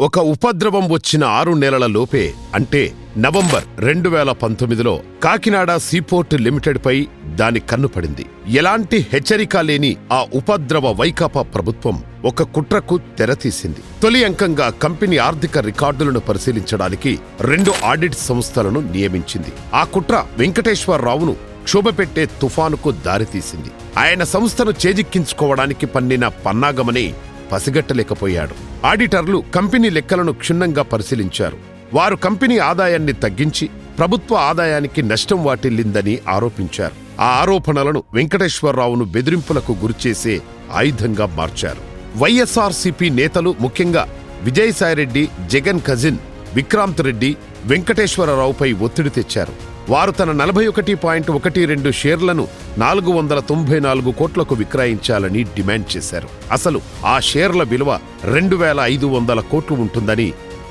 ఒక ఉపద్రవం వచ్చిన 6 నెలల లోపే అంటే నవంబర్ 2019లో కాకినాడ సీపోర్ట్ లిమిటెడ్పై దాని కన్ను పడింది. ఎలాంటి హెచ్చరిక లేని ఆ ఉపద్రవ వైకాపా ప్రభుత్వం ఒక కుట్రకు తెరతీసింది. తొలి అంకంగా కంపెనీ ఆర్థిక రికార్డులను పరిశీలించడానికి 2 ఆడిట్ సంస్థలను నియమించింది. ఆ కుట్ర వెంకటేశ్వరరావును క్షోభపెట్టే తుఫానుకు దారితీసింది. ఆయన సంస్థను చేజిక్కించుకోవడానికి పన్నిన పన్నాగమని పసిగట్టలేకపోయాడు. ఆడిటర్లు కంపెనీ లెక్కలను క్షుణ్ణంగా పరిశీలించారు. వారు కంపెనీ ఆదాయాన్ని తగ్గించి ప్రభుత్వ ఆదాయానికి నష్టం వాటిల్లిందని ఆరోపించారు. ఆ ఆరోపణలను వెంకటేశ్వరరావును బెదిరింపులకు గురిచేసే ఆయుధంగా మార్చారు. వైఎస్ఆర్సీపీ నేతలు ముఖ్యంగా విజయసాయిరెడ్డి, జగన్ కజిన్ విక్రాంత్ రెడ్డి వెంకటేశ్వరరావుపై ఒత్తిడి తెచ్చారు. వారు తన 41.12 షేర్లను 494 కోట్లకు విక్రయించాలని డిమాండ్ చేశారు. అసలు ఆ షేర్ల విలువ 2500 కోట్లు ఉంటుందని,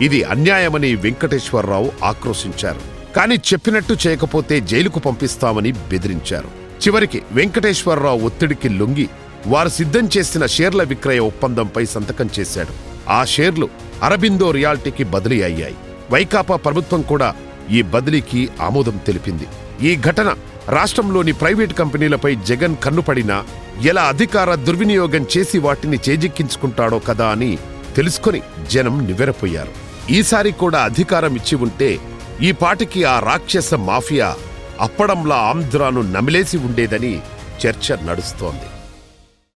ఇది అన్యాయమని వెంకటేశ్వరరావు ఆక్రోశించారు. కాని చెప్పినట్టు చేయకపోతే జైలుకు పంపిస్తామని బెదిరించారు. చివరికి వెంకటేశ్వరరావు ఒత్తిడికి లొంగి వారు సిద్ధం చేసిన షేర్ల విక్రయ ఒప్పందంపై సంతకం చేశాడు. ఆ షేర్లు అరబిందో రియాల్టీకి బదిలీ అయ్యాయి. వైకాపా ప్రభుత్వం కూడా ఈ బదిలీకి ఆమోదం తెలిపింది. ఈ ఘటన రాష్ట్రంలోని ప్రైవేటు కంపెనీలపై జగన్ కన్నుపడినా ఎలా అధికార దుర్వినియోగం చేసి వాటిని చేజిక్కించుకుంటాడో కదా అని తెలుసుకొని జనం నివ్వెరపోయారు. ఈసారి కూడా అధికారం ఇచ్చి ఉంటే ఈ పాటికి ఆ రాక్షస మాఫియా అప్పడంలా ఆంధ్రాను నమిలేసి ఉండేదని చర్చ నడుస్తోంది.